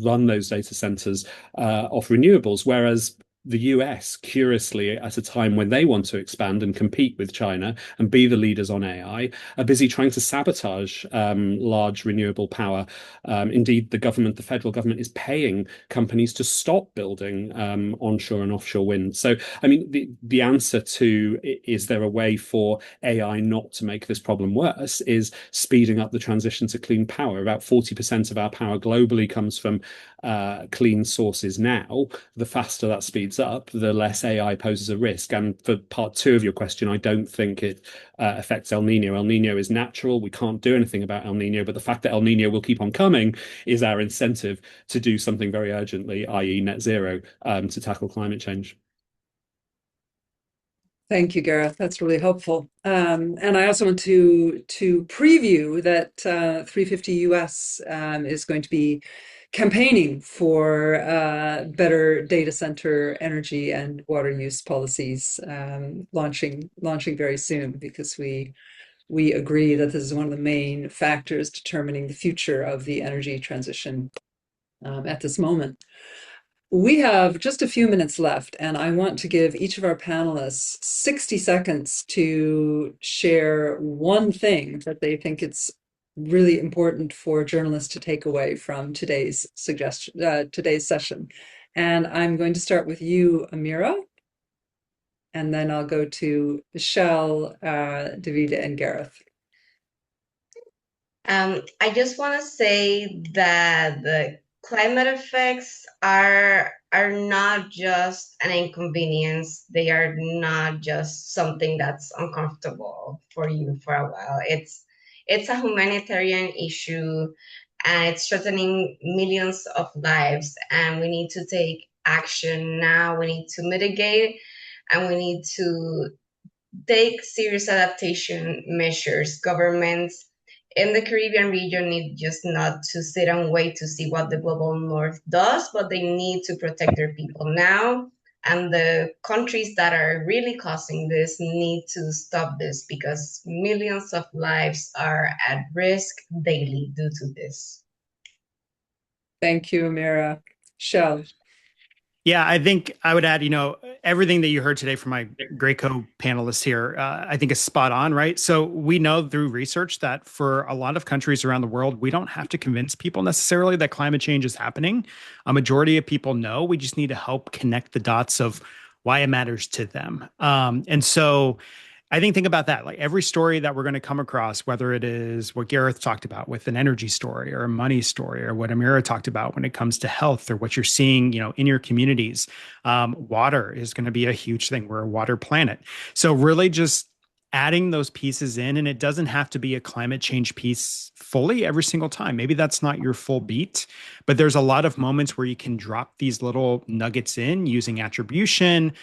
run those data centers off renewables, whereas the US, curiously, at a time when they want to expand and compete with China and be the leaders on AI, are busy trying to sabotage large renewable power. Indeed, the federal government is paying companies to stop building onshore and offshore wind. So, I mean, the answer to, is there a way for AI not to make this problem worse, is speeding up the transition to clean power. About 40% of our power globally comes from clean sources now. The faster that speeds up, the less AI poses a risk. And for part two of your question, I don't think it affects El Nino. El Nino is natural. We can't do anything about El Nino, but the fact that El Nino will keep on coming is our incentive to do something very urgently, i.e. net zero, to tackle climate change. Thank you, Gareth. That's really helpful. And I also want to preview that 350 US is going to be campaigning for better data center energy and water use policies, launching very soon, because we agree that this is one of the main factors determining the future of the energy transition at this moment. We have just a few minutes left, and I want to give each of our panelists 60 seconds to share one thing that they think it's really important for journalists to take away from today's session. And I'm going to start with you, Amira, and then I'll go to Michelle, David, and Gareth. I just want to say that the climate effects are not just an inconvenience. They are not just something that's uncomfortable for you for a while. It's a humanitarian issue, and it's threatening millions of lives, and we need to take action now. We need to mitigate, and we need to take serious adaptation measures. Governments in the Caribbean region need just not to sit and wait to see what the global north does, but they need to protect their people now. And the countries that are really causing this need to stop this because millions of lives are at risk daily due to this. Thank you, Amira. Shell. Yeah, I think I would add, everything that you heard today from my great co-panelists here, I think is spot on, right? So we know through research that for a lot of countries around the world, we don't have to convince people necessarily that climate change is happening. A majority of people know. We just need to help connect the dots of why it matters to them. And so I think about that. Like every story that we're going to come across, whether it is what Gareth talked about with an energy story or a money story, or what Amira talked about when it comes to health, or what you're seeing, in your communities, water is going to be a huge thing. We're a water planet, so really just adding those pieces in, and it doesn't have to be a climate change piece fully every single time. Maybe that's not your full beat, but there's a lot of moments where you can drop these little nuggets in using attribution,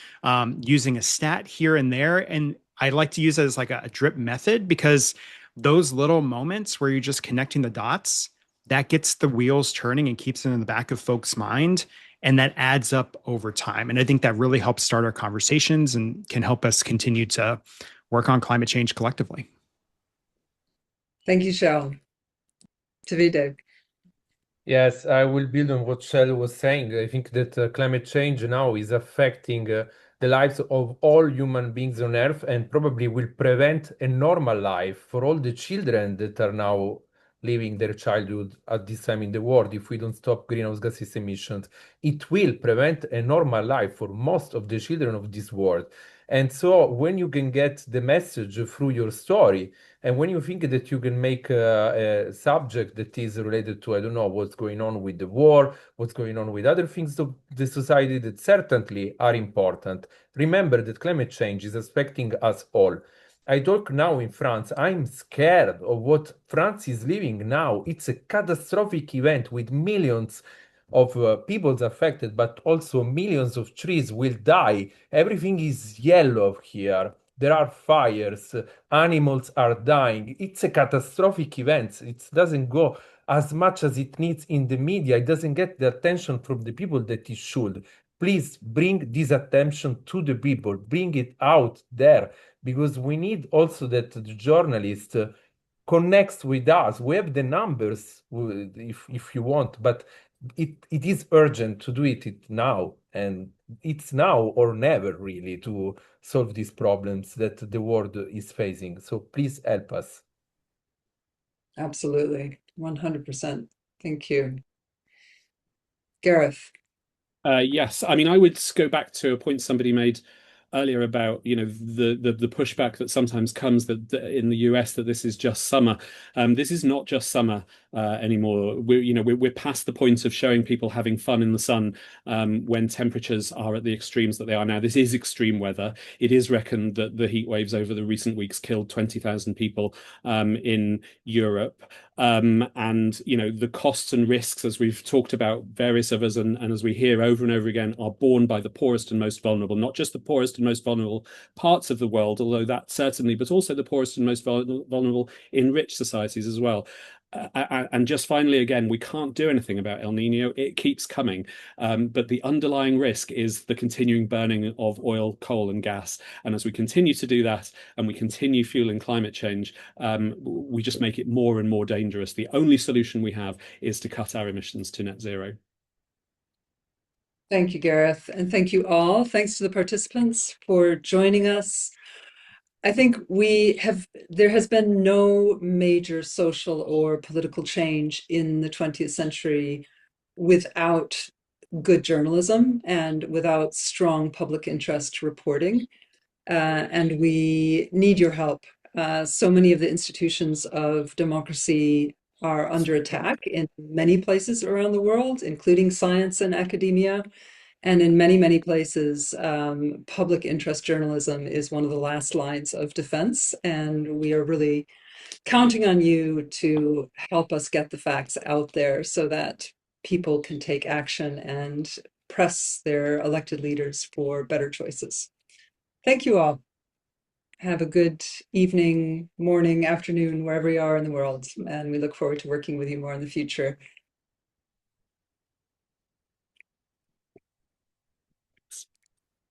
using a stat here and there, and I like to use it as like a drip method, because those little moments where you're just connecting the dots, that gets the wheels turning and keeps it in the back of folks' mind. And that adds up over time. And I think that really helps start our conversations and can help us continue to work on climate change collectively. Thank you, Shell. Davide. Yes, I will build on what Shell was saying. I think that climate change now is affecting the lives of all human beings on Earth, and probably will prevent a normal life for all the children that are now living their childhood at this time in the world. If we don't stop greenhouse gases emissions, it will prevent a normal life for most of the children of this world. And so when you can get the message through your story, and when you think that you can make a subject that is related to, I don't know, what's going on with the war, what's going on with other things of the society that certainly are important, remember that climate change is affecting us all. I talk now in France. I'm scared of what France is living now. It's a catastrophic event with millions of peoples affected, but also millions of trees will die. Everything is yellow here. There are fires, animals are dying. It's a catastrophic event. It doesn't go as much as it needs in the media. It doesn't get the attention from the people that it should. Please bring this attention to the people, bring it out there, because we need also that the journalist connects with us. We have the numbers if you want, but it is urgent to do it now, and it's now or never really to solve these problems that the world is facing. So please help us. Absolutely. 100%. Thank you. Gareth. Yes, I mean, I would go back to a point somebody made earlier about the pushback that sometimes comes that in the US that this is just summer. This is not just summer anymore. We're past the point of showing people having fun in the sun when temperatures are at the extremes that they are now. This is extreme weather. It is reckoned that the heat waves over the recent weeks killed 20,000 people in Europe. And the costs and risks, as we've talked about, various of us, and as we hear over and over again, are borne by the poorest and most vulnerable, not just the poorest and most vulnerable parts of the world, although that certainly, but also the poorest and most vulnerable in rich societies as well. And just finally, again, we can't do anything about El Nino. It keeps coming. But the underlying risk is the continuing burning of oil, coal, and gas. And as we continue to do that and we continue fueling climate change, we just make it more and more dangerous. The only solution we have is to cut our emissions to net zero. Thank you, Gareth. And thank you all. Thanks to the participants for joining us. I think there has been no major social or political change in the 20th century without good journalism and without strong public interest reporting. And we need your help. So many of the institutions of democracy are under attack in many places around the world, including science and academia. And in many, many places, public interest journalism is one of the last lines of defense. And we are really counting on you to help us get the facts out there so that people can take action and press their elected leaders for better choices. Thank you all. Have a good evening, morning, afternoon, wherever you are in the world. And we look forward to working with you more in the future.